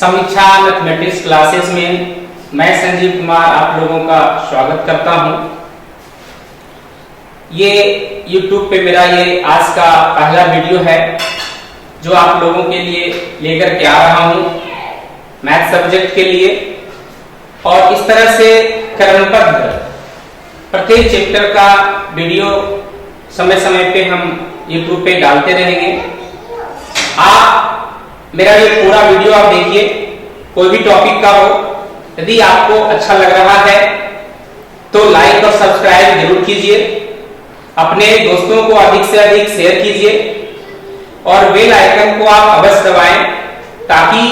समीक्षा mathematics classes में मैं संजीव कुमार आप लोगों का स्वागत करता हूं। ये YouTube पे मेरा ये आज का पहला वीडियो है जो आप लोगों के लिए लेकर के आ रहा हूं मैथ सब्जेक्ट के लिए। और इस तरह से क्रमबद्ध प्रत्येक चैप्टर का वीडियो समय समय पे हम YouTube पे डालते रहेंगे। आप मेरा ये पूरा वीडियो आप देखिए, कोई भी टॉपिक का हो, यदि आपको अच्छा लग रहा है तो लाइक और सब्सक्राइब जरूर कीजिए, अपने दोस्तों को अधिक से अधिक शेयर कीजिए और बेल आइकन को आप अवश्य दबाएं ताकि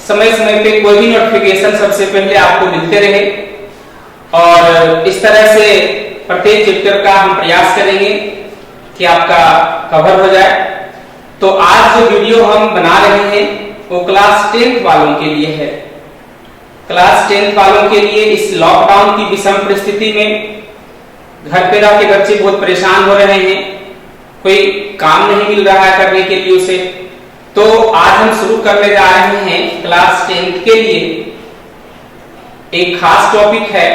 समय समय पे कोई भी नोटिफिकेशन सबसे पहले आपको मिलते रहे। और इस तरह से प्रत्येक चैप्टर का हम प्रयास करेंगे कि आपका कवर हो जाए। तो आज जो वीडियो हम बना रहे हैं वो क्लास 10th वालों के लिए है। क्लास 10th वालों के लिए इस लॉकडाउन की विषम परिस्थिति में घर पे रह के बच्चे बहुत परेशान हो रहे हैं, कोई काम नहीं मिल रहा है करने के लिए उसे। तो आज हम शुरू करने जा रहे हैं क्लास 10th के लिए एक खास टॉपिक है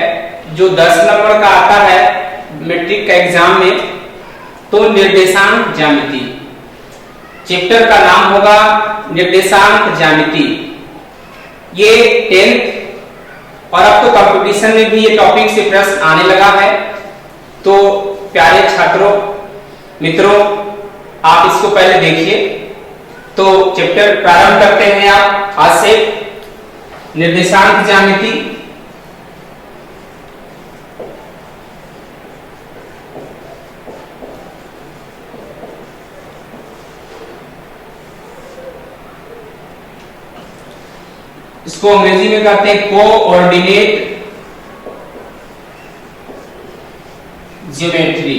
जो 10 नंबर का आता है मैट्रिक का एग्जाम में। तो निर्देशांक ज्यामिति, चैप्टर का नाम होगा निर्देशांक ज्यामिति। ये 10th और अब तो कंपटीशन में भी ये टॉपिक से प्रश्न आने लगा है। तो प्यारे छात्रों मित्रों, आप इसको पहले देखिए। तो चैप्टर प्रारंभ करते हैं आप आज से, निर्देशांक ज्यामिति। इसको अंग्रेजी में कहते हैं कोऑर्डिनेट ज्योमेट्री,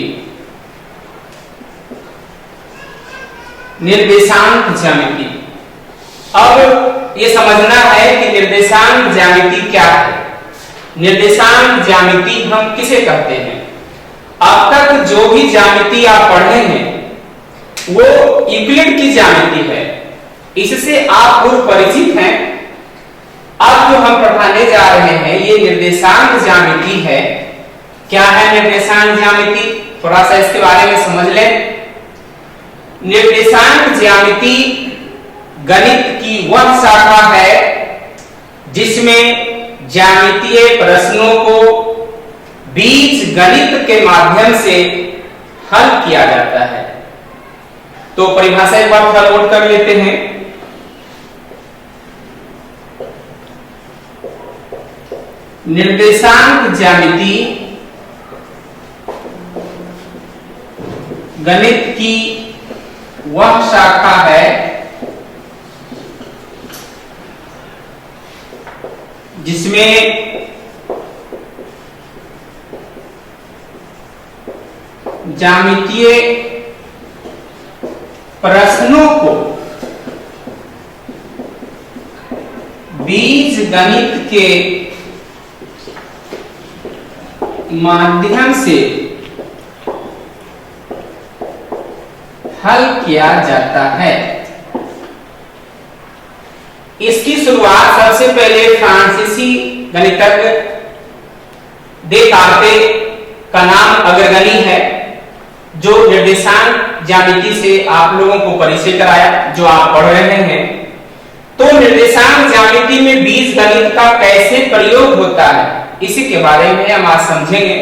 निर्देशांक ज्यामिति। अब ये समझना है कि निर्देशांक ज्यामिति क्या है। निर्देशांक ज्यामिति हम किसे कहते हैं? अब तक जो भी ज्यामिति आप पढ़े हैं वो यूक्लिड की ज्यामिति है, इससे आप पूर्व परिचित हैं। अब जो हम पढ़ाने जा रहे हैं ये निर्देशांक ज्यामिति है। क्या है निर्देशांक ज्यामिति? थोड़ा सा इसके बारे में समझ लें। निर्देशांक ज्यामिति गणित की वह शाखा है जिसमें ज्यामितीय प्रश्नों को बीज गणित के माध्यम से हल किया जाता है। तो परिभाषा एक बार थोड़ा नोट कर लेते हैं। निर्देशांक ज्यामिति गणित की वह शाखा है जिसमें ज्यामितीय प्रश्नों को बीज गणित के माध्यम से हल किया जाता है। इसकी शुरुआत सबसे पहले फ्रांसीसी गणितज्ञ देकार्ते का नाम अग्रगणी है, जो निर्देशांक ज्यामिति से आप लोगों को परिचय कराया जो आप पढ़ रहे हैं। तो निर्देशांक ज्यामिति में बीज गणित का कैसे प्रयोग होता है इसी के बारे में हम आज समझेंगे।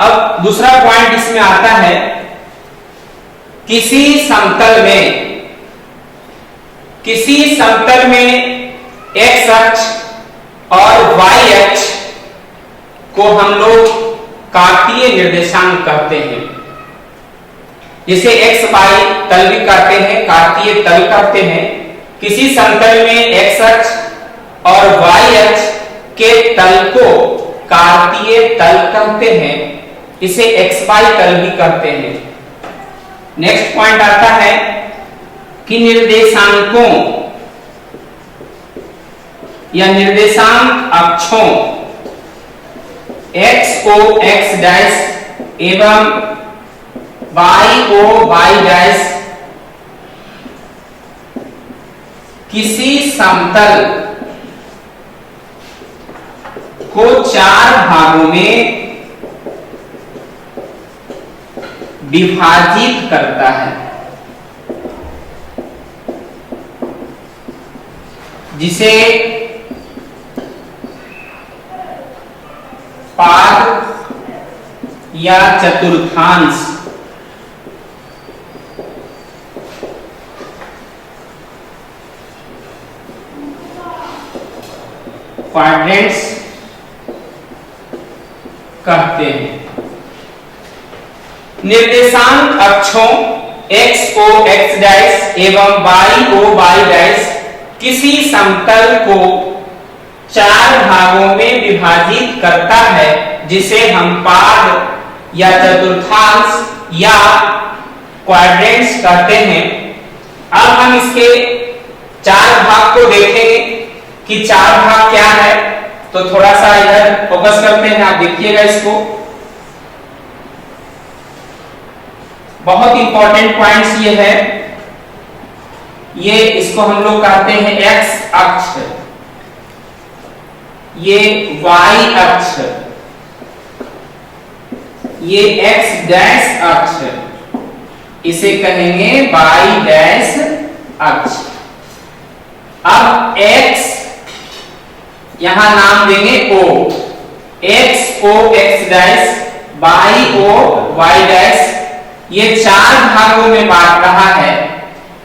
अब दूसरा पॉइंट इसमें आता है, किसी समतल में x अक्ष और y अक्ष को हम लोग कार्तीय निर्देशांक कहते हैं। जिसे x y तल भी कहते हैं, कार्तीय तल कहते हैं। किसी समतल में x अक्ष और y अक्ष के तल को कार्तीय तल कहते हैं, इसे xy तल भी कहते हैं। नेक्स्ट पॉइंट आता है कि निर्देशांकों या निर्देशांक अक्षों x o x डैश एवं y o y डैश किसी समतल को 4 भागों में विभाजित करता है, जिसे पाद या चतुर्थांश क्वाड्रेंट्स कहते हैं। निर्देशांक अक्षों x o x डैश एवं y o y डैश किसी समतल को 4 भागों में विभाजित करता है, जिसे हम पाद या चतुर्थांश या क्वाड्रेंट्स कहते हैं। अब हम इसके 4 भाग को देखेंगे कि 4 भाग क्या है। तो थोड़ा सा इधर फोकस करते हैं, आप देखिएगा इसको। बहुत इंपॉर्टेंट पॉइंट्स ये है, ये इसको हम लोग कहते हैं x अक्ष, ये y अक्ष, ये x डैश अक्ष, इसे कहेंगे y डैश अक्ष। अब x यहां नाम देंगे o, x o x dash, y o y dash, ये 4 भागों में बांट रहा है।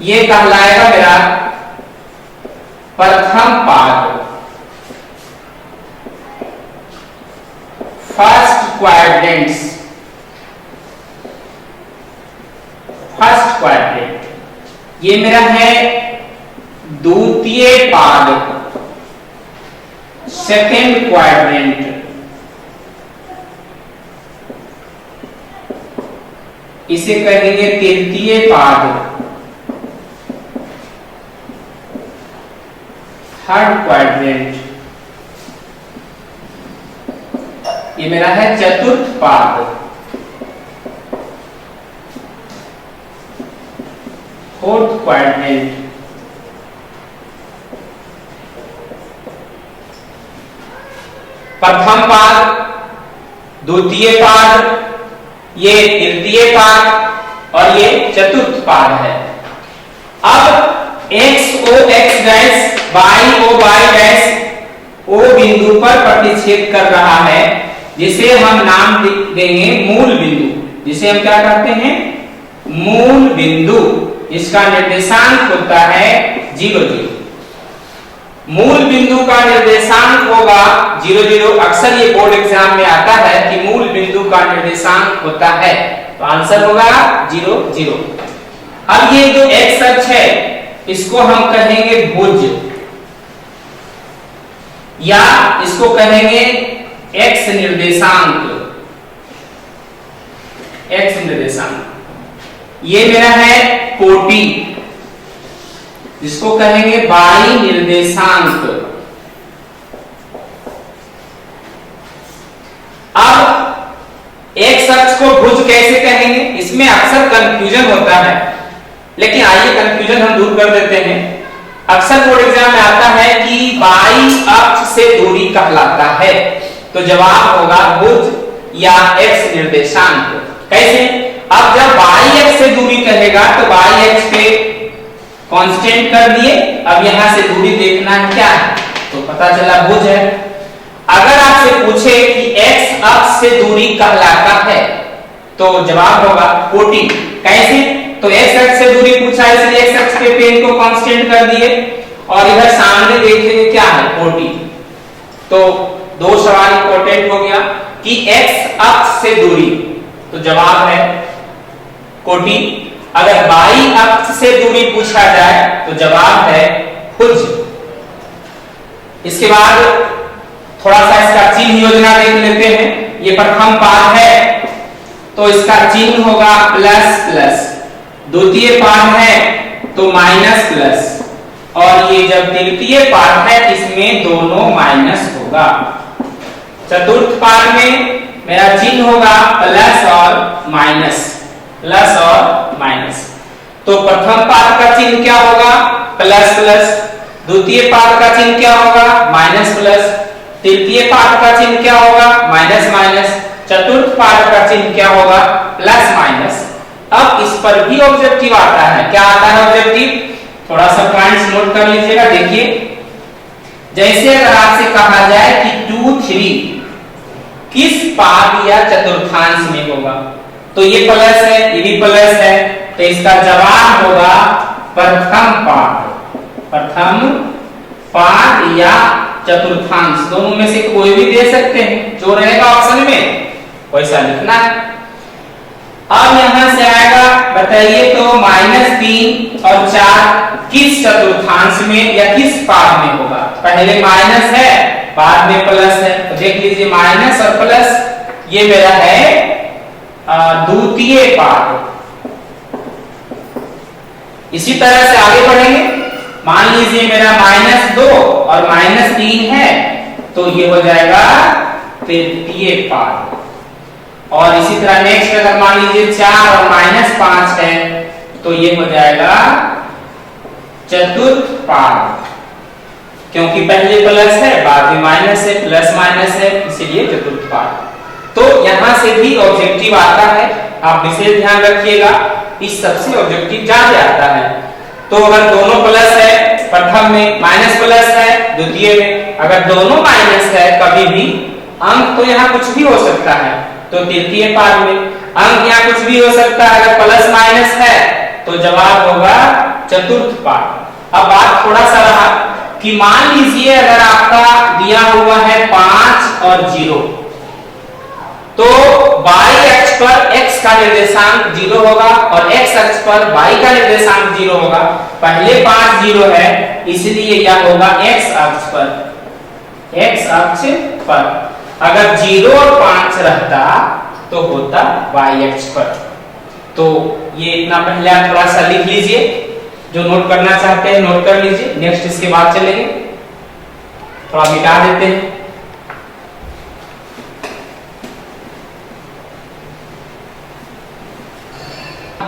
ये कहलाएगा मेरा प्रथम पाद, फर्स्ट क्वाड्रेंट्स, फर्स्ट क्वाड्रेंट। ये मेरा है द्वितीय पाद, सेकेंड क्वाड्रेंट। इसे कहेंगे तृतीय पाद, थर्ड क्वाड्रेंट। ये मेरा है चतुर्थ पाद, फोर्थ क्वाड्रेंट। प्रथम पाद, द्वितीय पाद, ये तृतीय पाद और ये चतुर्थ पाद है। अब x o x dash, y o y dash o बिंदु पर प्रतिच्छेद कर रहा है, जिसे हम नाम देंगे मूल बिंदु, जिसे हम क्या कहते हैं, मूल बिंदु। इसका निर्देशांक होता है 0 0। मूल बिंदु का निर्देशांक होगा 0 0। अक्सर ये बोर्ड एग्जाम में आता है कि मूल बिंदु का निर्देशांक होता है, तो आंसर होगा 0 0। अब ये जो x अक्ष है, इसको हम कहेंगे भुज, या इसको कहेंगे x निर्देशांक, x निर्देशांक। ये मेरा है कोटि, जिसको कहेंगे y निर्देशांक। अब x अक्ष को भुज कैसे कहेंगे, इसमें अक्सर कंफ्यूजन होता है, लेकिन आइए कंफ्यूजन हम दूर कर देते हैं। अक्सर बोर्ड एग्जाम में आता है कि y अक्ष से दूरी कहलाता है, तो जवाब होगा भुज या x निर्देशांक। कैसे? अब जब y अक्ष से दूरी कहेगा तो y अक्ष पे कांस्टेंट कर दिए, अब यहां से दूरी देखना है क्या है, तो पता चला भुज है। अगर आपसे पूछे कि x अक्ष से दूरी कहलाता है, तो जवाब होगा कोटि। कैसे? तो x अक्ष से दूरी पूछा, इसलिए x अक्ष के पेन को कांस्टेंट कर दिए, और इधर सामने देखेंगे क्या है, कोटि। तो 2 सवाल इंपॉर्टेंट हो गया कि x अक्ष से दूरी, तो जवाब है कोटि। अगर y अक्ष से दूरी पूछा जाए तो जवाब है भुज। इसके बाद थोड़ा सा इसका चिन्ह योजना देख लेते हैं। ये प्रथम पाद है, तो इसका चिन्ह होगा प्लस प्लस। द्वितीय पाद है तो माइनस प्लस, और ये जब तृतीय पाद है इसमें दोनों माइनस होगा। चतुर्थ पाद में मेरा चिन्ह होगा प्लस और माइनस, प्लस और माइनस। तो प्रथम पाद का चिन्ह क्या होगा, प्लस प्लस। द्वितीय पाद का चिन्ह क्या होगा? Minus plus. तृतीय पाद का चिन्ह क्या होगा? Minus minus. चतुर्थ पाद का चिन्ह क्या होगा? Plus minus. अब इस पर भी ऑब्जेक्टिव आता है। क्या आता है ऑब्जेक्टिव? थोड़ा सा पॉइंट्स नोट कर लीजिएगा। देखिए, जैसे अगर आपसे कहा जाए कि 2 3 किस पाद या चतुर्थांश में होगा, तो ये प्लस है, ये भी प्लस है, तो इसका जवाब होगा प्रथम पाद। प्रथम पाद या चतुर्थांश, दोनों में से कोई भी दे सकते हैं, जो रहेगा ऑप्शन में वैसा लिखना है। अब यहां से आएगा, बताइए तो -3 और 4 किस चतुर्थांश में या किस पाद में होगा? पहले माइनस है, बाद में प्लस है, तो देख लीजिए माइनस और प्लस ये मेरा है द्वितीय पाद। इसी तरह से आगे बढ़ेंगे। मान लीजिए मेरा -2 और -3 है, तो ये हो जाएगा तृतीय पाद। और इसी तरह नेक्स्ट अगर मान लीजिए 4 और -5 है, तो ये हो जाएगा चतुर्थ पाद, क्योंकि पहले प्लस है, बाद में माइनस है, प्लस माइनस है, इसीलिए चतुर्थ पाद। तो यहां से भी ऑब्जेक्टिव आता है, आप विशेष ध्यान रखिएगा, इस सबसे ऑब्जेक्टिव ज्यादा आता है। तो अगर दोनों प्लस है, प्रथम में माइनस प्लस है, द्वितीय में अगर दोनों माइनस है, कभी भी अंक तो यहाँ कुछ भी हो सकता है, तो तृतीय पाद में अंक यहाँ कुछ भी हो सकता है, अगर प्लस माइनस है तो जवाब होगा चतुर्थ पाद। अब बात थोड़ा सा रहा कि मान लीजिए अगर आपका दिया हुआ है 5 और 0, तो y अक्ष पर x का निर्देशांक 0 होगा और x अक्ष पर y का निर्देशांक 0 होगा। पहले 5 0 है, इसलिए यह होगा x अक्ष पर। x अक्ष पर अगर 0 और 5 रहता तो होता y अक्ष पर। तो ये इतना पहले आप थोड़ा सा लिख लीजिए, जो नोट करना चाहते हैं नोट कर लीजिए। नेक्स्ट इसके बाद चलेंगे, थोड़ा मिटा देते हैं।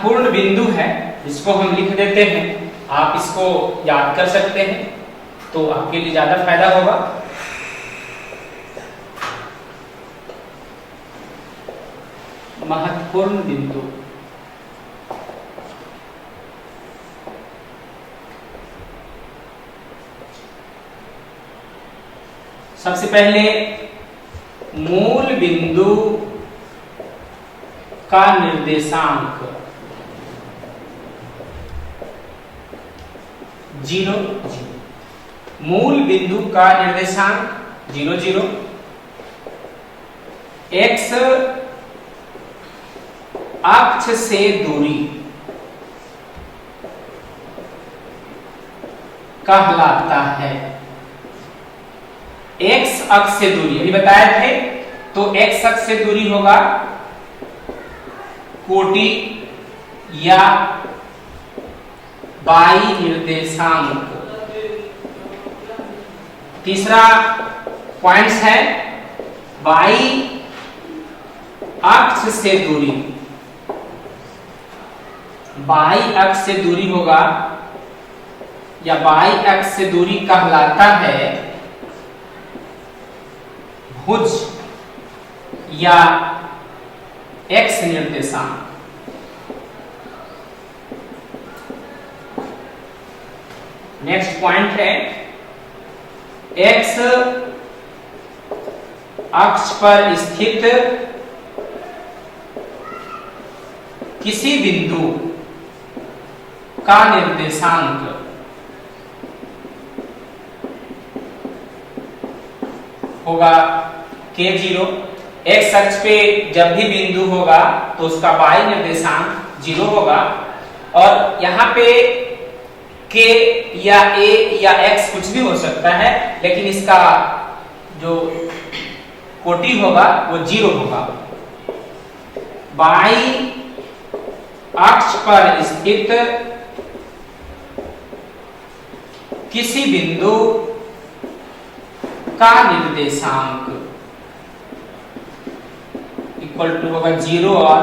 पूर्ण बिंदु है, इसको हम लिख देते हैं, आप इसको याद कर सकते हैं तो आपके लिए ज्यादा फायदा होगा। महत्वपूर्ण बिंदु, सबसे पहले मूल बिंदु का निर्देशांक 0 0, मूल बिंदु का निर्देशांक 0 0, x अक्ष से दूरी कहलाता है। x अक्ष से दूरी अभी बताए थे, तो x अक्ष से दूरी होगा कोटि या y निर्देशांक। तीसरा पॉइंट्स है y अक्ष से दूरी, y अक्ष से दूरी होगा या y अक्ष से दूरी कहलाता है भुज या x निर्देशांक। नेक्स्ट पॉइंट है x अक्ष पर स्थित किसी बिंदु का निर्देशांक होगा k0। x अक्ष पे जब भी बिंदु होगा तो उसका y निर्देशांक 0 होगा, और यहाँ पे k या a या x कुछ भी हो सकता है, लेकिन इसका जो कोटि होगा वो 0 होगा। y अक्ष पर स्थित किसी बिंदु का निर्देशांक इक्वल टू होगा 0 और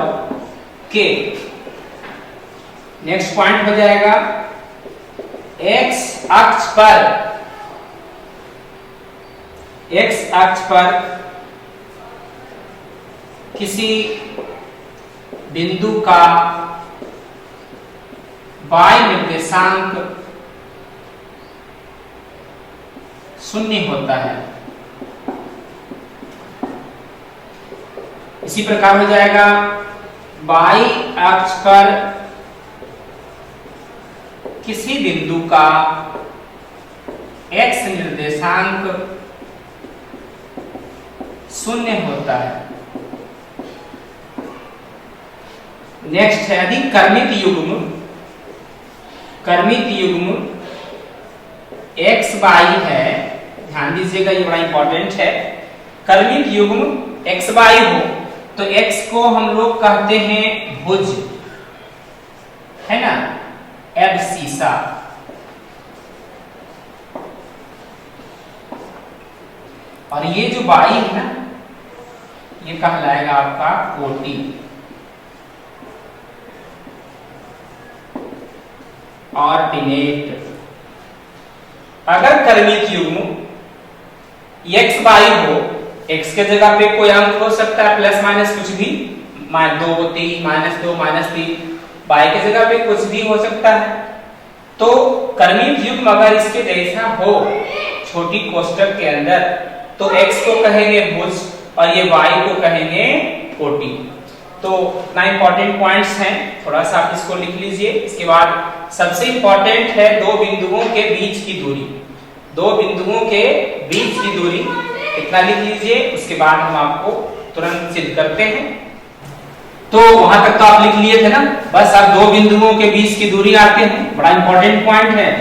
k। नेक्स्ट पॉइंट हो जाएगा x अक्ष पर x अक्ष पर किसी बिंदु का y निर्देशांक 0 होता है। इसी प्रकार हो जाएगा y अक्ष पर किसी बिंदु का x निर्देशांक 0 होता है। नेक्स्ट है यदि कर्मित युग्म x y है, ध्यान दीजिएगा ये बड़ा इंपॉर्टेंट है। कर्मित युग्म x y हो तो x को हम लोग कहते हैं भुज, है ना, एब्सीसा। और ये जो y है ना, ये कहलाएगा आपका कोटि। ऑर्डिनेट। अगर कर्मित युग्म x y हो, x के जगह पे कोई अंक हो सकता है प्लस माइनस कुछ भी, 2 3 -2 -3, y के जगह पे कुछ भी हो सकता है। तो कर्मित युग्म अगर इसके जैसा हो छोटी कोष्ठक के अंदर तो x को कहेंगे भुज और ये y को कहेंगे कोटि। तो इतना इंपॉर्टेंट पॉइंट्स हैं, थोड़ा सा आप इसको लिख लीजिए। इसके बाद सबसे इंपॉर्टेंट है दो बिंदुओं के बीच की दूरी। दो बिंदुओं के बीच की दूरी इतना लिख लीजिए, उसके बाद हम आपको तुरंत सिद्ध करते हैं। तो वहां तक तो आप लिख लिए थे ना, बस अब दो बिंदुओं के बीच की दूरी आते हैं, बड़ा इंपॉर्टेंट पॉइंट है।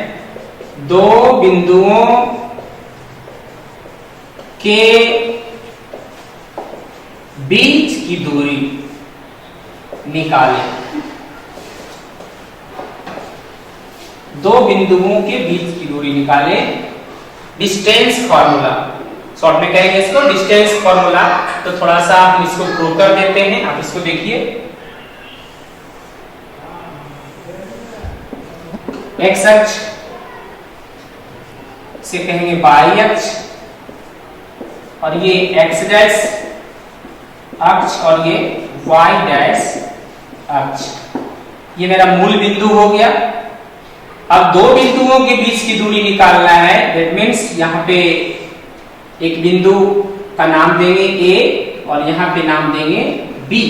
दो बिंदुओं के बीच की दूरी निकालें। दो बिंदुओं के बीच की दूरी निकालें। डिस्टेंस फॉर्मूला, शॉर्ट में कहेंगे इसको डिस्टेंस फॉर्मूला। तो थोड़ा सा हम इसको प्रूव कर देते हैं, आप इसको देखिए। एक्स अक्ष से कहेंगे वाई अक्ष, और ये एक्स डैश अक्ष और ये वाई डैश अक्ष। ये मेरा मूल बिंदु हो गया। अब दो बिंदुओं के बीच की दूरी निकालना है। दैट मीन्स यहाँ पे एक बिंदु का नाम देंगे ए और यहाँ पे नाम देंगे बी।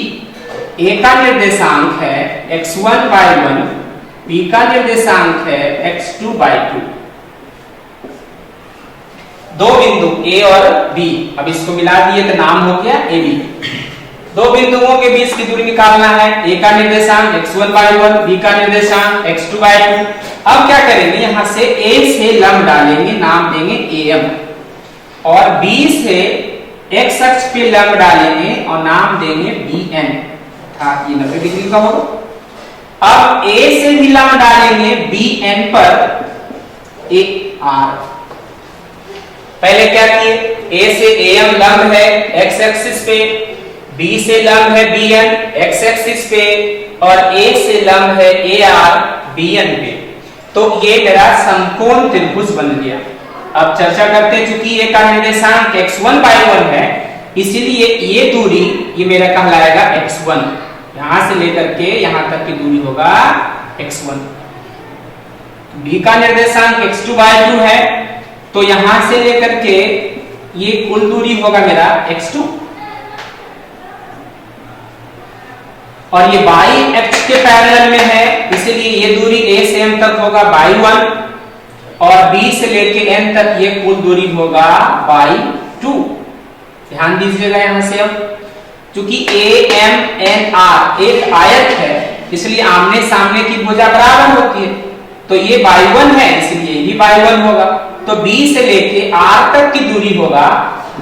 ए का निर्देशांक है x1/1, बी का निर्देशांक है x2/2। दो बिंदु ए और बी, अब इसको मिला दिए तो नाम हो गया ए बी। दो बिंदुओं के बीच की दूरी निकालना है। ए का निर्देशांक x1/1, बी का निर्देशांक x2/2। अब क्या करेंगे, यहां से ए से लंब डालेंगे, नाम देंगे am, और बी से x अक्ष पे लंब डालेंगे और नाम देंगे bn, ये 90 डिग्री का होगा। अब a से भी लंब डालेंगे bn पर ar। पहले क्या किए, a से am लंब है x एक्सिस पे, b से लंब है bn x एक्सिस पे, और a से लंब है ar bn पे। तो ये मेरा समकोण त्रिभुज बन गया। अब चर्चा करते हैं, चूंकि ये का निर्देशांक x1/1 है, इसीलिए ये दूरी ये मेरा कहलाएगा x1। यहां से लेकर के यहां तक की दूरी होगा x1। b का निर्देशांक x2/2 है, तो यहां से लेकर के ये कुल दूरी होगा मेरा x2। और ये y अक्ष के पैरेलल में है, इसलिए ये दूरी a से m तक होगा y1, और b से लेके n तक ये कुल दूरी होगा y2। ध्यान दीजिएगा यहां से। अब चूंकि a m n r एक आयत है, इसलिए आमने सामने की भुजा बराबर होती है। तो ये y1 है, इसलिए ये भी y1 होगा। तो b से लेके r तक की दूरी होगा,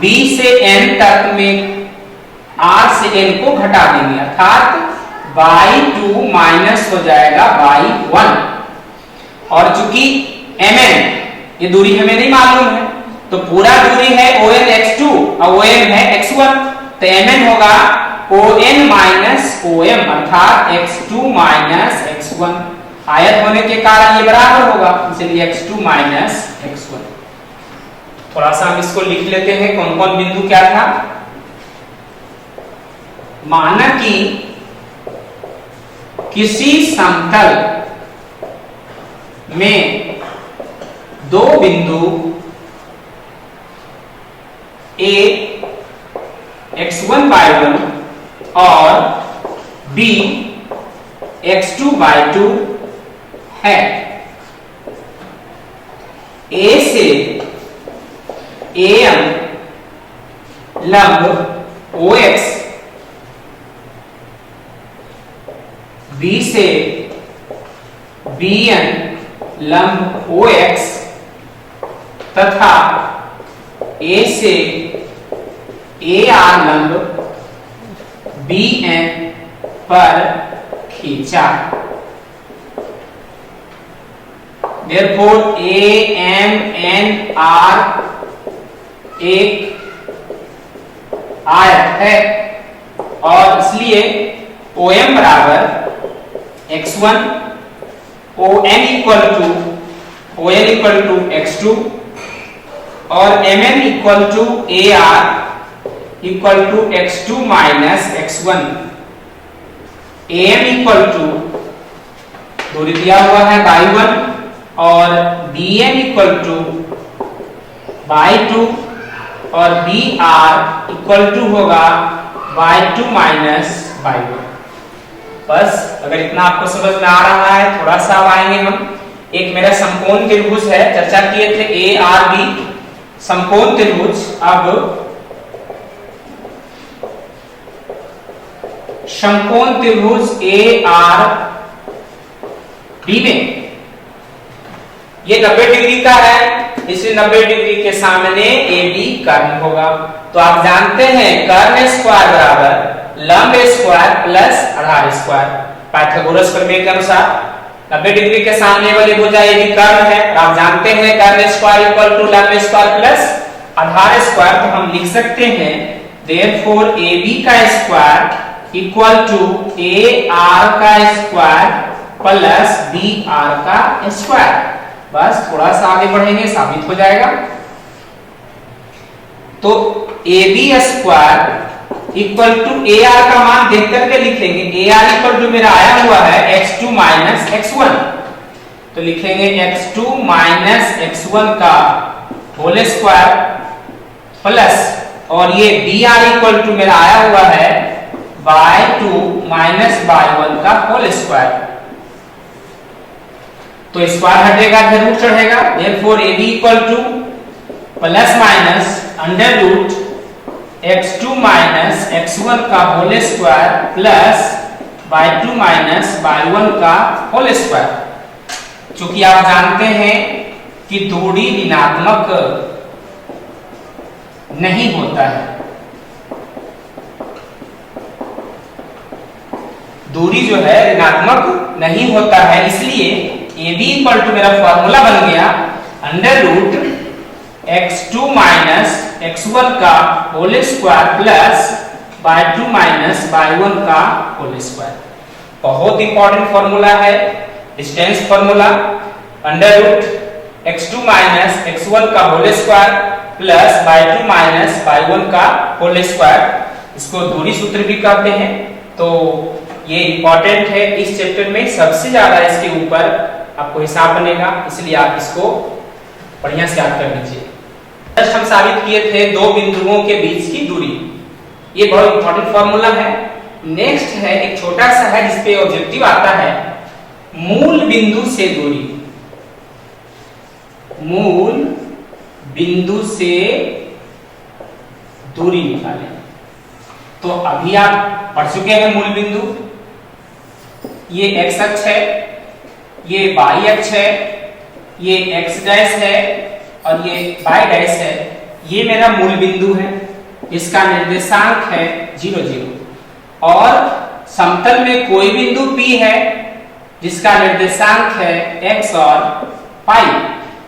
b से n तक में r से n को घटा देंगे, अर्थात y2 माइनस हो जाएगा y1। और चूंकि mn ये दूरी हमें नहीं मालूम है, तो पूरा दूरी है ON x2 और OM है x1, तो mn होगा ON माइनस OM, अर्थात x2 माइनस x1। आयत होने के कारण ये बराबर होगा, इसलिए x2 माइनस x1। थोड़ा सा हम इसको लिख लेते हैं, कौन कौन बिंदु क्या था। माना कि किसी समतल में दो बिंदु A x1/1 और B x2/2 है। A से AM लंब OX, B से BN लंब OX तथा A से AR लंब BN पर खींचा। Therefore AMNR एक आयत है और इसलिए OM बराबर x1, ON equal to x2 और MM equal to AR equal to x2 minus x1। AM equal to दूरी दिया हुआ है y1 और BM इक्वल टू y2 और BR इक्वल टू होगा y2 माइनस y1। बस अगर इतना आपको समझ में आ रहा है, थोड़ा सा अब आएंगे हम। एक मेरा समकोण त्रिभुज है, चर्चा किए थे ARB समकोण त्रिभुज। अब समकोण त्रिभुज ARB में ये 90 डिग्री का है, इसलिए 90 डिग्री के सामने AB कर्ण होगा। तो आप जानते हैं कर्ण स्क्वायर बराबर लंब स्क्वायर प्लस आधार स्क्वायर। पाइथागोरस प्रमेय के अनुसार 90 डिग्री के सामने वाली भुजा AB कर्ण है। आप जानते हैं कर्ण स्क्वायर इक्वल टू लंब स्क्वायर प्लस आधार स्क्वायर। तो हम लिख सकते हैं देयरफॉर AB का स्क्वायर इक्वल टू AR का स्क्वायर प्लस BR का स्क्वायर। बस थोड़ा सा आगे बढ़ेंगे, साबित हो जाएगा। तो AB square equal to AR का मान देख करके लिखेंगे। AR इक्वल टू मेरा आया हुआ है x2 माइनस x1, तो लिखेंगे x2 माइनस x1 का होल स्क्वायर प्लस, और ये BR इक्वल टू मेरा आया हुआ है y2 माइनस y1 का होल स्क्वायर। तो स्क्वायर हटेगा, फिर रूट चढ़ेगा। Therefore AB equal to plus minus under root x2 minus x1 का whole square plus y2 minus y1 का होल स्क्वायर। चूंकि आप जानते हैं कि दूरी ऋणात्मक नहीं होता है, दूरी जो है ऋणात्मक नहीं होता है, इसलिए AB इक्वल टू मेरा फॉर्मूला बन गया under root x2 minus x1 का whole square plus y2 minus y1 का होल स्क्वायर। बहुत इंपॉर्टेंट फॉर्मूला है, distance formula. Under root x2 minus x1 का whole square plus y2 minus y1 का whole square. इसको दूरी सूत्र भी कहते हैं। तो ये इंपॉर्टेंट है, इस चैप्टर में सबसे ज्यादा इसके ऊपर आपको हिसाब बनेगा, इसलिए आप इसको बढ़िया से याद कर लीजिए। जस्ट हम साबित किए थे दो बिंदुओं के बीच की दूरी, ये बहुत इंपॉर्टेंट फॉर्मूला है। नेक्स्ट है एक छोटा सा है जिसपे ऑब्जेक्टिव आता है, मूल बिंदु से दूरी। मूल बिंदु से दूरी निकालें। तो अभी आप पढ़ चुके हैं मूल बिंदु, ये x अक्ष है, ये y अक्ष है, ये x डैश है और ये y डैश है। ये मेरा मूल बिंदु है, इसका निर्देशांक है 0 0 और समतल में कोई बिंदु P है जिसका निर्देशांक है x और y।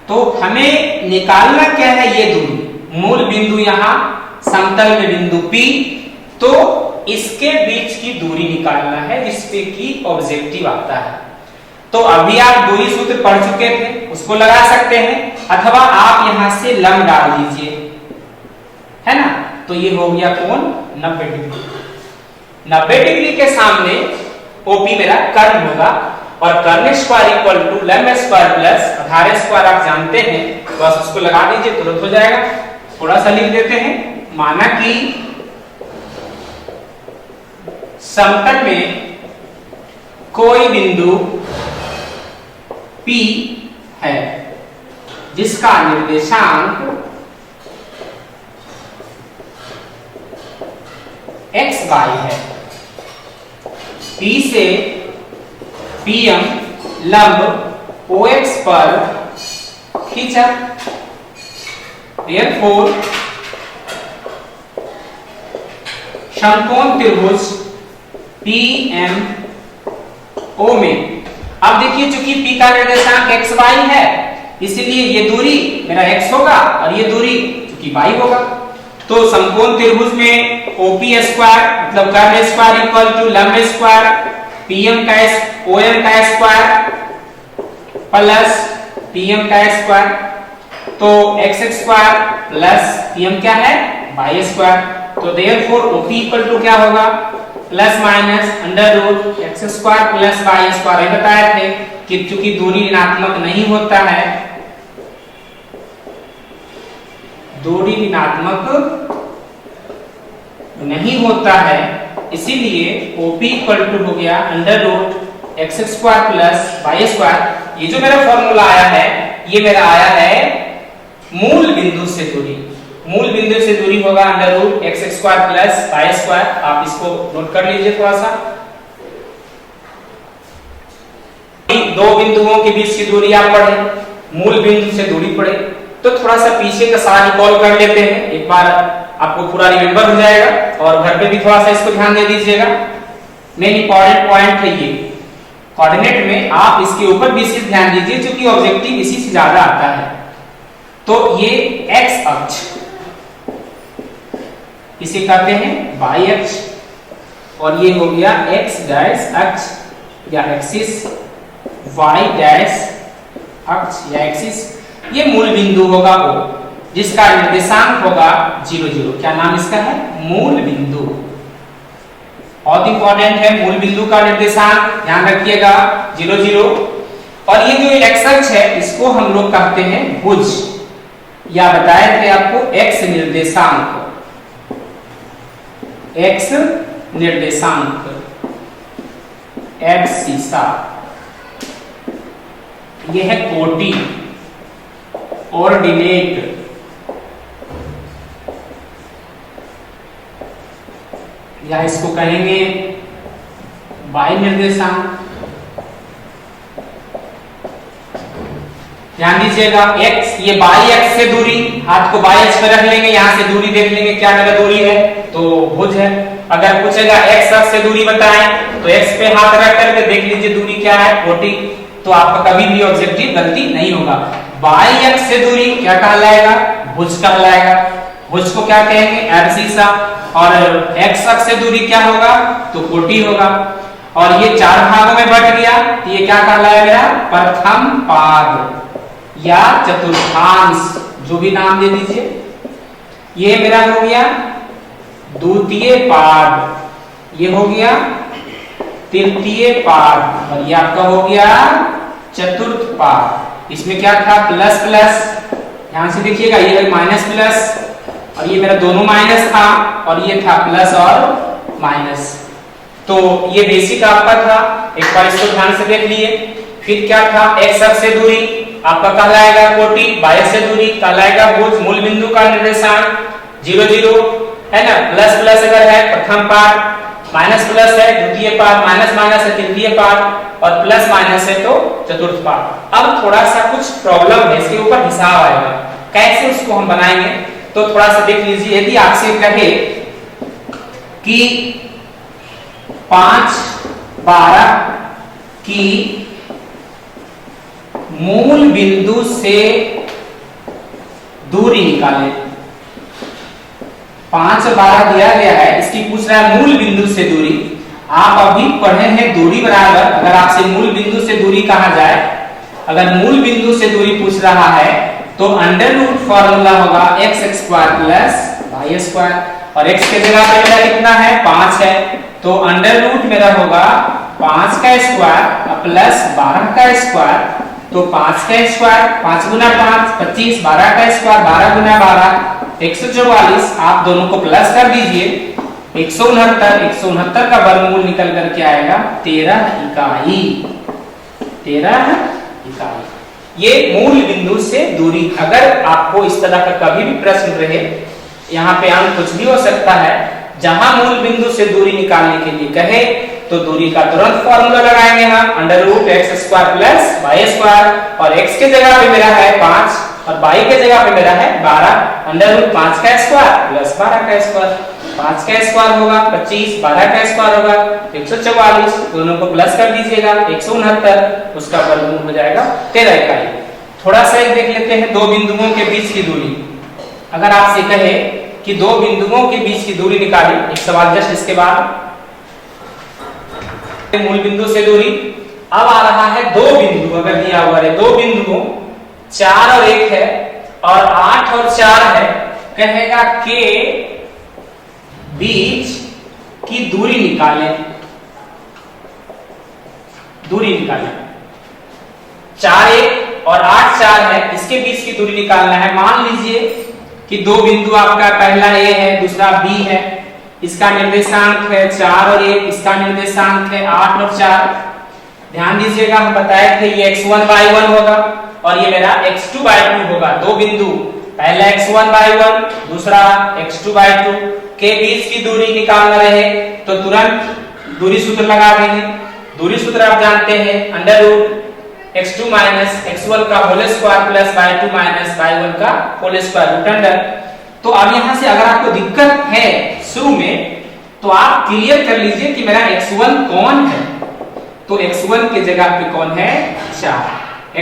तो हमें निकालना क्या है, ये दूरी। मूल बिंदु यहाँ, समतल में बिंदु P, तो इसके बीच की दूरी निकालना है जिसपे की ऑब्जेक्टिव आता है। तो अभी आप दूरी सूत्र पढ़ चुके थे, उसको लगा सकते हैं। अथवा आप यहां से लंब डाल दीजिए, है ना। तो ये हो गया कोण 90 डिग्री। 90 डिग्री के सामने ओपी मेरा कर्ण होगा और कर्ण स्क्वायर इक्वल टू लंब स्क्वायर प्लस आधार स्क्वायर आप जानते हैं, बस उसको लगा दीजिए तुरंत हो जाएगा। थोड़ा सा लिख देते हैं, माना कि समतल में कोई बिंदु P है जिसका निर्देशांक XY है। P से PM लंब OX पर खींचा, therefore समकोण त्रिभुज PMO में, अब देखिए चूंकि P का निर्देशांक XY है इसलिए ये दूरी मेरा x होगा और ये दूरी चूंकि y होगा, तो समकोण त्रिभुज में OP स्क्वायर मतलब कर्ण स्क्वायर इक्वल टू लंब स्क्वायर PM का OM का स्क्वायर प्लस PM का स्क्वायर, तो x स्क्वायर प्लस PM क्या है y स्क्वायर, तो देयरफॉर OP इक्वल टू क्या होगा plus minus under root x square plus y square. बताए थे कि चूंकि दूरी ऋणात्मक नहीं होता है, दूरी ऋणात्मक नहीं होता है, इसीलिए OP इक्वल टू हो गया under root x square plus y square. ये जो मेरा फॉर्मूला आया है ये मेरा आया है मूल बिंदु से दूरी, मूल बिंदु से दूरी होगा under root x square plus y square. आप इसको नोट कर लीजिए थोड़ा सा। दो बिंदुओं के बीच की दूरी आप पढ़े, मूल बिंदु से दूरी पढ़े, तो थोड़ा सा पीछे का सारा रिकॉल कर लेते हैं, एक बार आपको पूरा रिमेंबर हो जाएगा और घर पे भी थोड़ा सा इसको ध्यान दे दीजिएगा। मेन इंपॉर्टेंट पॉइंट है ये, कोऑर्डिनेट में आप इसके ऊपर विशेष ध्यान दीजिए क्योंकि ऑब्जेक्टिव इसी से ज्यादा आता है। तो ये x अक्ष इसे कहते हैं y अक्ष और ये हो गया x डैश अक्ष या एक्सिस, y डैश अक्ष या एक्सिस, ये मूल बिंदु होगा O जिसका निर्देशांक होगा 0 0। क्या नाम इसका है? मूल बिंदु। बहुत इंपॉर्टेंट है, मूल बिंदु का निर्देशांक ध्यान रखिएगा 0 0। और ये जो x अक्ष है इसको हम लोग कहते हैं भुज, या बताए थे आपको x निर्देशांक, x निर्देशांक एब्सिसा, ये है कोटि ऑर्डिनेट, या इसको कहेंगे y निर्देशांक। ध्यान दीजिएगा x, ये y अक्ष से दूरी, हाथ को y अक्ष पर रख लेंगे, यहां से दूरी देख लेंगे क्या मेरा दूरी है तो भुज है। अगर पूछेगा x अक्ष से दूरी बताएं तो x पे हाथ रख करके देख लीजिए दूरी क्या है 40, तो आपका कभी भी ऑब्जेक्टिव गलती नहीं होगा। y अक्ष से दूरी क्या कहलाएगा? भुज कहलाएगा। भुज को क्या कहेंगे? एब्सिसा। और x अक्ष से दूरी क्या होगा? तो कोटि होगा। और ये चार भागों में बट गया तो ये क्या कहलाएगा मेरा? प्रथम पाद या चतुर्थांश, जो भी नाम दे दीजिए। ये मेरा हो गया द्वितीय पाद, ये हो गया तृतीय पाद और ये आपका हो गया चतुर्थ पाद। इसमें क्या था? प्लस प्लस, ध्यान से देखिएगा, ये माइनस प्लस और ये मेरा दोनों माइनस था और ये था प्लस और माइनस। तो ये बेसिक आपका था, एक बार इसको ध्यान से देख लिए। फिर क्या था? x अक्ष से दूरी आपका कहलाएगा कोटि, y अक्ष से दूरी कहलाएगा भुज, मूल बिंदु का निर्देशांक 0 0 है ना। प्लस प्लस अगर है प्रथम पाद, माइनस प्लस है द्वितीय पाद, माइनस माइनस है तृतीय पाद और प्लस माइनस है तो चतुर्थ पाद। अब थोड़ा सा कुछ प्रॉब्लम है, इसके ऊपर हिसाब आएगा, कैसे उसको हम बनाएंगे तो थोड़ा सा देख लीजिए। यदि आपसे कहे कि 5 12 की मूल बिंदु से दूरी निकालें, 5 और 12 दिया गया है, इसकी पूछ रहा है मूल बिंदु से दूरी। आप अभी पढ़े हैं दूरी बराबर, अगर आपसे मूल बिंदु से दूरी कहा जाए, अगर मूल बिंदु से दूरी पूछ रहा है तो अंडर रूट फॉर्मूला होगा x² प्लस y² और x के जगह पे मेरा कितना है 5 है, तो अंडर रूट मेरा होगा 5 का स्क्वायर प्लस 12 का स्क्वायर, तो 5 का स्क्वायर 5 गुना 5 25, 12 का स्क्वायर 12 गुना 12 144। आप दोनों को प्लस कर दीजिए, 169 का वर्गमूल निकल करके आएगा 13 इकाई। 13 इकाई ये मूल बिंदु से दूरी। अगर आपको इस तरह का कभी भी प्रश्न रहे, यहाँ पे अंक कुछ भी हो सकता है, जहां मूल बिंदु से दूरी निकालने के लिए कहे तो दूरी का तुरंत फॉर्मूला लगाएंगे हम, under root x² plus y² और x के जगह पे मेरा है 5 और y के जगह पे मेरा है 12, अंडर रूट 5 का स्क्वायर प्लस 12 का स्क्वायर, 5 का स्क्वायर होगा 25, 12 का स्क्वायर होगा 144, दोनों को प्लस कर दीजिएगा 169, उसका वर्गमूल हो जाएगा 13 इकाई। थोड़ा सा एक देख लेते हैं दो बिंदुओं के बीच की दूरी। अगर आपसे कहे कि दो बिंदुओं के बीच की दूरी निकाली, एक सवाल जस्ट इसके बाद, मूल बिंदु से दूरी। अब आ रहा है दो बिंदु, अगर दिया हुआ है दो बिंदुओं 4 और 1 है और 8 और 4 है, कहेगा के बीच की दूरी निकालें। दूरी निकालें, 4 1 और 8 4 है, इसके बीच की दूरी निकालना है। मान लीजिए कि दो बिंदु आपका पहला A है, दूसरा B है, इसका निर्देशांक है 4 और 1, इसका निर्देशांक है 8 और 4। ध्यान दीजिएगा, हम बताए थे ये x1/1 होगा और ये मेरा x2/2 होगा। दो बिंदु, पहला x1/1, दूसरा x2/2 के बीच की दूरी निकालना रहे तो तुरंत दूरी सूत्र लगा देंगे। दूरी सूत्र आप जानते हैं, under root x2 minus x1 का whole square plus y2 minus y1 का होल स्क्वायर रूट अंडर। तो अब यहां से अगर आपको दिक्कत है शुरू में, तो आप क्लियर कर लीजिए कि मेरा x1 कौन है। तो x1 के जगह पे कौन है 4,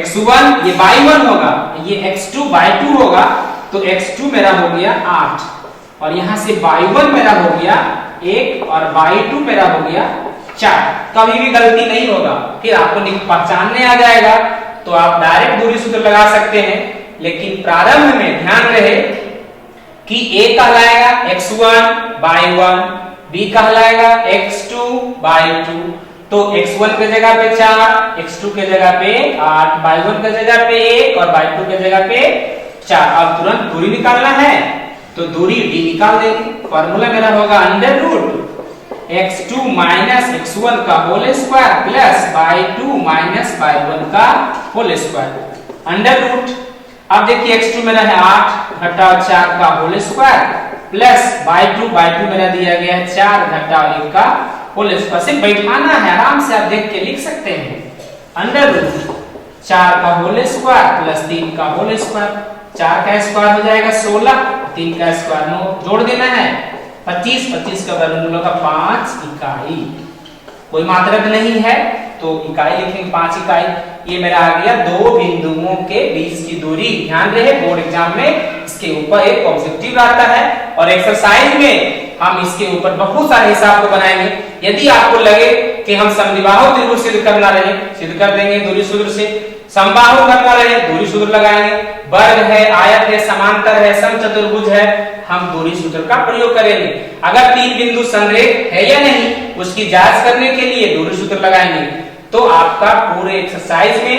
x1 ये y1 होगा, ये x2/2 होगा, तो x2 मेरा हो गया 8 और यहां से y1 मेरा हो गया 1 और y2 मेरा हो गया 4। कभी भी गलती नहीं होगा, फिर आपको पहचानने आ जाएगा तो आप डायरेक्ट दूरी सूत्र लगा सकते हैं। लेकिन प्रारंभ में ध्यान रहे कि A कहलाएगा x1/1, B कहलाएगा x2/2। तो x1 के जगह पे 4, x2 के जगह पे 8, y1 के जगह पे 1 और y2 के जगह पे 4। अब तुरंत दूरी निकालना है तो दूरी D निकाल देंगे। फॉर्मूला मेरा होगा under root x2 minus x1 का whole square plus y2 minus y1 का होल स्क्वायर अंडर रूट। अब देखिए x2 मेरा है 8 घटा 4 का होल स्क्वायर प्लस y2 मेरा दिया गया है 4 घटा 1 का होल स्क्वायर। सिर्फ बैठाना है, आराम से आप देख के लिख सकते हैं। अंडर रूट 4 का होल स्क्वायर प्लस 3 का होल स्क्वायर, 4 का स्क्वायर हो जाएगा 16, 3 का स्क्वायर 9, जोड़ देना है 25, 25 का वर्गमूल होगा 5 इकाई। कोई मात्रक नहीं है तो इकाई लिखेंगे 5 इकाई। ये मेरा आ गया दो बिंदुओं के बीच की दूरी। ध्यान रहे बोर्ड एग्जाम में इसके ऊपर एक ऑब्जेक्टिव आता है और एक्सरसाइज में हम इसके ऊपर बहुत सारे हिसाब को बनाएंगे। यदि आपको लगे कि हम समद्विबाहु त्रिभुज सिद्ध करना रहे, सिद्ध कर देंगे दूरी सूत्र से। समबाहु करना रहे, दूरी सूत्र लगाएंगे। वर्ग है, आयत है, समांतर है, समचतुर्भुज है, हम दूरी सूत्र का प्रयोग करेंगे। अगर तीन बिंदु संरेख है या नहीं उसकी जांच करने के लिए दूरी सूत्र लगाएंगे। तो आपका पूरे एक्सरसाइज में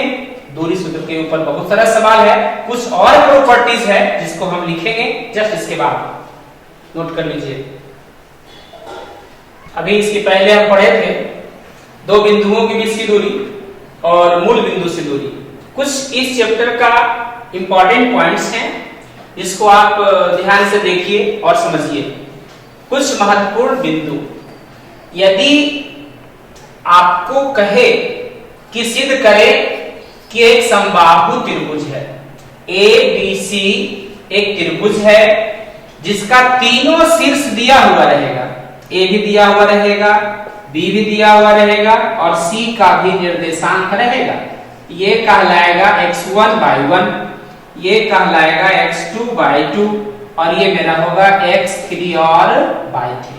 दूरी सूत्र के ऊपर बहुत सारा सवाल है। कुछ और प्रॉपर्टीज है जिसको हम लिखेंगे जस्ट इसके बाद, नोट कर लीजिए। अभी इसके पहले हम पढ़े थे दो बिंदुओं के बीच की दूरी और मूल बिंदु से दूरी। कुछ इस चैप्टर का इंपॉर्टेंट पॉइंट्स हैं, इसको आप ध्यान से देखिए और समझिए। कुछ महत्वपूर्ण बिंदु, यदि आपको कहे कि सिद्ध करे कि एक समबाहु त्रिभुज है, ABC एक त्रिभुज है जिसका तीनों शीर्ष दिया हुआ रहेगा, A भी दिया हुआ रहेगा, B भी दिया हुआ रहेगा और C का भी निर्देशांक रहेगा। ये कहलाएगा x1/1, ये कहलाएगा x2/2 और ये मेरा होगा x3 और y3।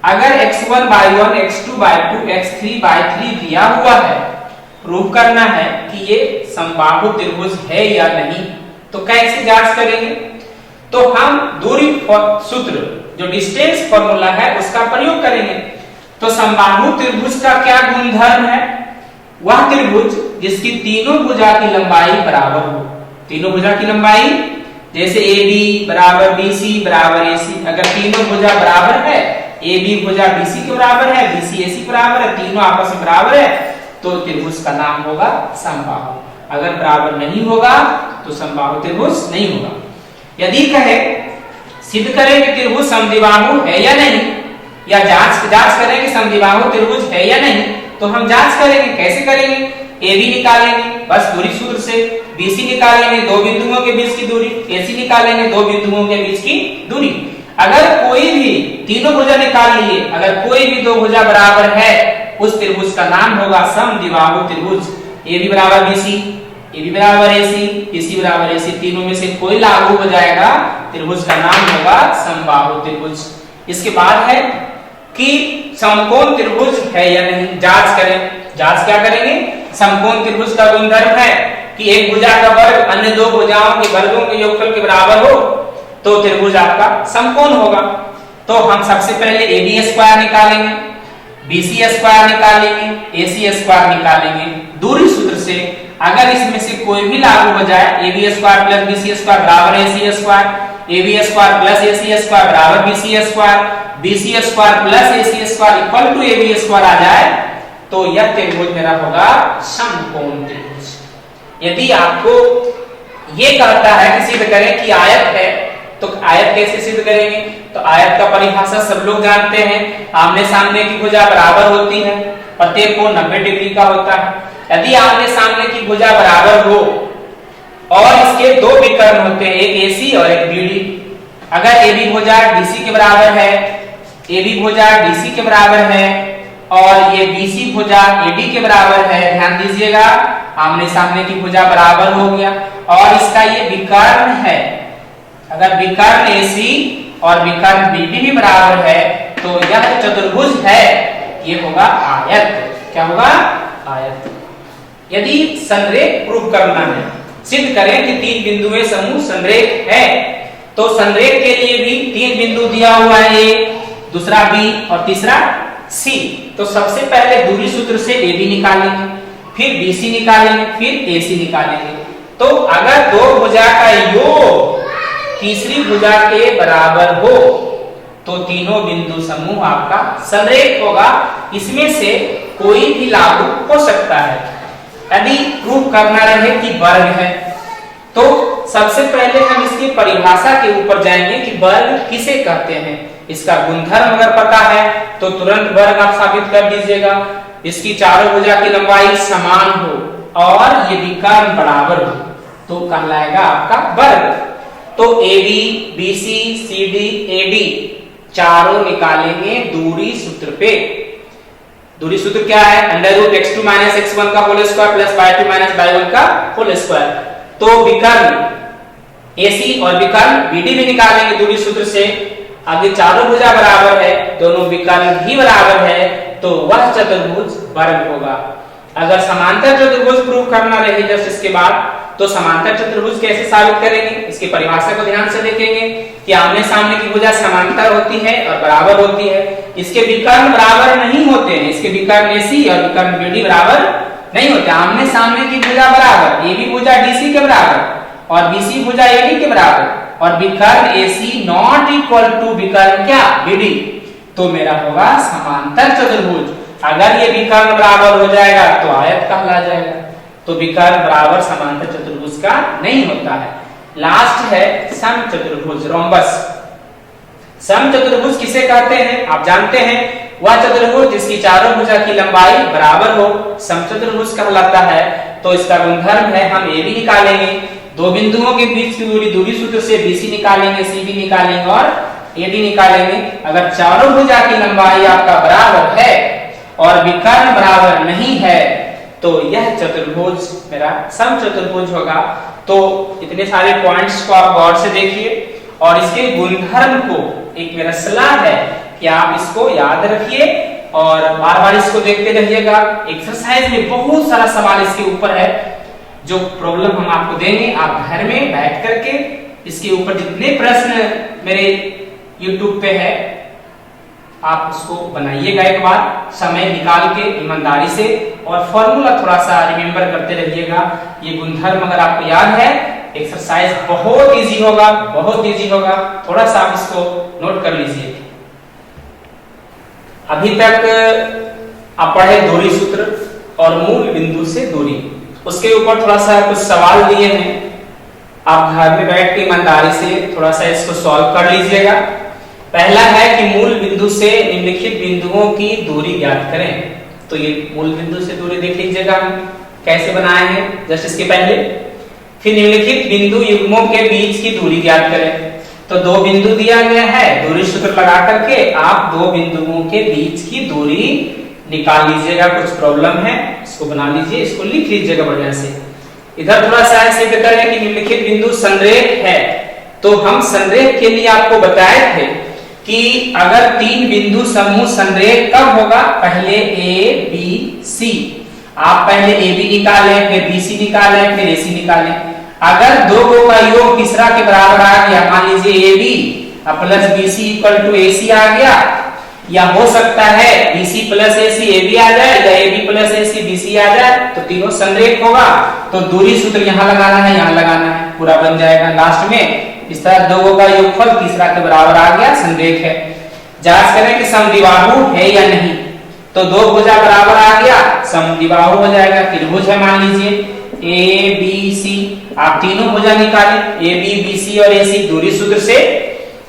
अगर x1/1, x2/2, x3/3 दिया हुआ है प्रूव करना है कि ये समबाहु त्रिभुज है या नहीं, तो कैसे जांच करेंगे? तो हम दूरी सूत्र जो डिस्टेंस फॉर्मूला है उसका प्रयोग करेंगे। तो समबाहु त्रिभुज का क्या गुणधर्म है? वह त्रिभुज जिसकी तीनों भुजा की लंबाई बराबर हो। तीनों भुजा की लंबाई जैसे AB बराबर BC बराबर AC, अगर तीनों भुजा बराबर है, AB भुजा BC के बराबर है, BC AC के बराबर है, तीनों आपस में बराबर है, तो त्रिभुज का नाम होगा समबाहु। अगर बराबर नहीं होगा तो समबाहु त्रिभुज नहीं होगा। यदि कहे सिद्ध करें कि त्रिभुज समद्विबाहु है या नहीं, या जांच करें कि समद्विबाहु त्रिभुज है या नहीं, तो हम जांच करेंगे। कैसे करेंगे? AB निकालेंगे बस दूरी सूत्र से, BC निकालेंगे दो बिंदुओं के बीच की दूरी, AC निकालेंगे दो बिंदुओं के बीच की दूरी। अगर कोई भी तीनों भुजा निकाल लिए, अगर कोई भी दो भुजा बराबर है, उस त्रिभुज का नाम होगा समद्विबाहु त्रिभुज। AB बराबर BC, AB बराबर AC, BC बराबर AC, तीनों में से कोई लागू हो जाएगा, त्रिभुज का नाम होगा समबाहु त्रिभुज। इसके बाद है कि समकोण त्रिभुज है या नहीं, जांच करें। जांच क्या करेंगे? समकोण त्रिभुज का गुणधर्म है कि एक भुजा का वर्ग अन्य दो भुजाओं के वर्गों के योगफल के बराबर हो, तो त्रिभुज आपका समकोण होगा। तो हम सबसे पहले AB स्क्वायर निकालेंगे, BC स्क्वायर निकालेंगे, AC स्क्वायर निकालेंगे दूरी सूत्र से। अगर इसमें से कोई भी लागू हो जाए, AB square plus BC square बराबर AC square, AB square plus AC square बराबर BC square, BC square plus AC square equal to AB square आ जाए, तो यह त्रिभुज मेरा होगा समकोण त्रिभुज। यदि आपको ये कहता है कि सिद्ध करें कि आयत है, तो आयत कैसे सिद्ध करेंगे? तो आयत का परिभाषा सब लोग जानते हैं, आमने सामने की भुजा बराबर होती है, प्रत्येक कोण 90 डिग्री का होता है। यदि आमने सामने की भुजा बराबर हो और इसके दो विकर्ण होते हैं, एक AC और एक BD, अगर AB भुजा DC के बराबर है, AB भुजा DC के बराबर है और ये BC भुजा AD के बराबर है, ध्यान दीजिएगा, आमने सामने की भुजा बराबर हो गया और इसका ये विकर्ण है। अगर विकर्ण AC और विकर्ण BD भी बराबर है, तो यह चतुर्भुज है, ये होगा आयत। क्या होगा? आयत। यदि संरेख प्रूव करना है, सिद्ध करें कि तीन बिंदुएं समूह संरेख है, तो संरेख के लिए भी तीन बिंदु दिया हुआ है, A, दूसरा B और तीसरा C। तो सबसे पहले दूरी सूत्र से AB निकालेंगे, फिर BC निकालेंगे, फिर AC निकालेंगे। तो अगर दो भुजा का योग तीसरी भुजा के बराबर हो, तो तीनों बिंदु समूह आपका संरेख होगा। इसमें से कोई भी लागू हो सकता है। यदि प्रूव करना रहे कि वर्ग है, तो सबसे पहले हम इसकी परिभाषा के ऊपर जाएंगे कि वर्ग किसे कहते हैं। इसका गुणधर्म अगर पता है तो तुरंत वर्ग आप साबित कर दीजिएगा। इसकी चारों भुजा की लंबाई समान हो और ये विकर्ण बराबर हो, तो कहलाएगा आपका वर्ग। तो AB, BC, CD, AD चारों निकालेंगे दूरी सूत्र पे। दूरी सूत्र क्या है? √x2 - x1 का whole square plus y2 - y1 का होल स्क्वायर। तो विकर्ण AC और विकर्ण BD भी निकालेंगे दूरी सूत्र से। आगे चारों भुजा बराबर है, दोनों विकर्ण भी बराबर है, तो वह चतुर्भुज वर्ग होगा। अगर समांतर चतुर्भुज प्रूव करना रहे जस्ट इसके बाद, तो समांतर चतुर्भुज कैसे साबित करेंगे? इसकी परिभाषा को ध्यान से देखेंगे कि आमने सामने की भुजा समांतर होती है और बराबर होती है। इसके विकर्ण बराबर नहीं होते हैं, इसके विकर्ण AC और विकर्ण BD बराबर नहीं होते। आमने सामने की भुजा बराबर, AB भुजा DC के बराबर और BC भुजा AD के बराबर, और विकर्ण AC नॉट इक्वल टू विकर्ण क्या? BD। तो मेरा होगा समांतर चतुर्भुज। अगर ये विकर्ण बराबर हो जाएगा तो आयत कहला जाएगा। तो विकर्ण बराबर समांतर चतुर्भुज का नहीं होता है। लास्ट है समचतुर्भुज, रोम्बस। समचतुर्भुज किसे कहते हैं? आप जानते हैं, वह चतुर्भुज जिसकी चारों भुजा की लंबाई बराबर हो, समचतुर्भुज कहलाता है। तो इसका गुणधर्म है, हम AB निकालेंगे, दो बिंदुओं के बीच की दूरी दूरी सूत्र से BC निकालेंगे, CD निकालेंगे और AD निकालेंगे। अगर चारों भुजा की लंबाई आपका बराबर है और विकर्ण बराबर नहीं है, तो यह चतुर्भुज मेरा समचतुर्भुज होगा। तो इतने सारे पॉइंट्स को आप गौर से देखिए और इसके गुणधर्म को, एक मेरा सलाह है कि आप इसको याद रखिए और बार बार इसको देखते रहिएगा। एक्सरसाइज में बहुत सारा सवाल इसके ऊपर है, जो प्रॉब्लम हम आपको देंगे, आप घर में बैठ करके इसके ऊपर जितने प्रश्न मेरे YouTube पे है आप उसको बनाइएगा एक बार समय निकाल के ईमानदारी से, और फॉर्मूला थोड़ा सा रिमेम्बर करते रहिएगा। ये गुणधर्म अगर आपको याद है, एक्सरसाइज बहुत इजी होगा, बहुत इजी होगा। थोड़ा सा आप इसको नोट कर लीजिए। अभी तक आप पढ़े दूरी सूत्र और मूल बिंदु से दूरी, उसके ऊपर थोड़ा सा कुछ सवाल दिए हैं, आप घर में बैठ के ईमानदारी से थोड़ा सा इसको सॉल्व कर लीजिएगा। पहला है कि मूल बिंदु से निम्नलिखित बिंदुओं की दूरी ज्ञात करें। तो ये मूल बिंदु से दूरी देख लीजिएगा हम कैसे बनाए हैं जस्ट इसके पहले। फिर निम्नलिखित बिंदु युग्मों के बीच की दूरी ज्ञात करें। तो दो बिंदु दिया गया है, दूरी सूत्र लगा करके आप दो बिंदुओं के बीच की दूरी निकाल लीजिएगा। कुछ प्रॉब्लम है इसको बना लीजिए, इसको लिख लीजिएगा बढ़िया से। इधर थोड़ा सा सिद्ध करें कि निम्नलिखित बिंदु संरेख है। तो हम संरेख के लिए आपको बताए थे कि अगर तीन बिंदु समूह संरेख कब होगा, पहले ए बी सी, आप पहले ए बी निकालें, फिर बी सी निकालें, फिर ए सी निकालें। अगर दो का योग तीसरा के बराबर आ गया, मान लीजिए A B plus B C equal to A C आ गया, या हो सकता है B C plus A C A B आ जाए, या A B plus A C B C आ जाए, तो तीनों संरेख होगा। तो दूरी सूत्र यहाँ लगाना है, यहाँ लगाना है, पूरा बन जाएगा लास्ट में। इस तरह दो का योगफल तीसरा के बराबर आ गया, संरेख है। जांच करें कि समद्विबाहु है या नहीं। तो दो भुजा बराबर आ गया, समद्विबाहु हो जाएगा। त्रिभुज है मान लीजिए ए बी सी, आप तीनों भुजा निकालें, ए बी बी सी और ए सी दूरी सूत्र से,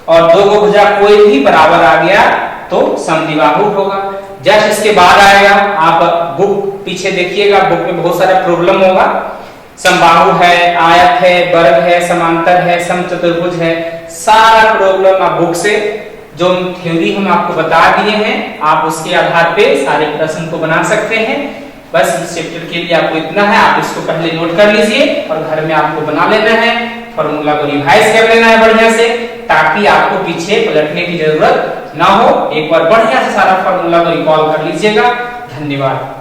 और दो को भुजा कोई भी बराबर आ गया तो समद्विबाहु होगा। जस्ट इसके बाद आएगा, आप बुक पीछे देखिएगा, बुक में बहुत सारा प्रॉब्लम होगा। समबाहु है, आयत है, वर्ग है, समांतर है, समचतुर्भुज है, सारा प्रॉब्लम आप बुक से जो थ्योरी हम आपको बता दिए हैं, आप उसके आधार पे सारे प्रश्न को बना सकते हैं। बस इस चैप्टर के लिए आपको इतना है, आप इसको पहले नोट कर लीजिए और घर में आपको बना लेना है, फॉर्मूला को रिवाइज कर लेना है बढ़िया से, ताकि आपको पीछे पलटने की जरूरत ना हो। एक बार बढ़िया से सारा फॉर्मूला को रिकॉल कर लीजिएगा। धन्यवाद।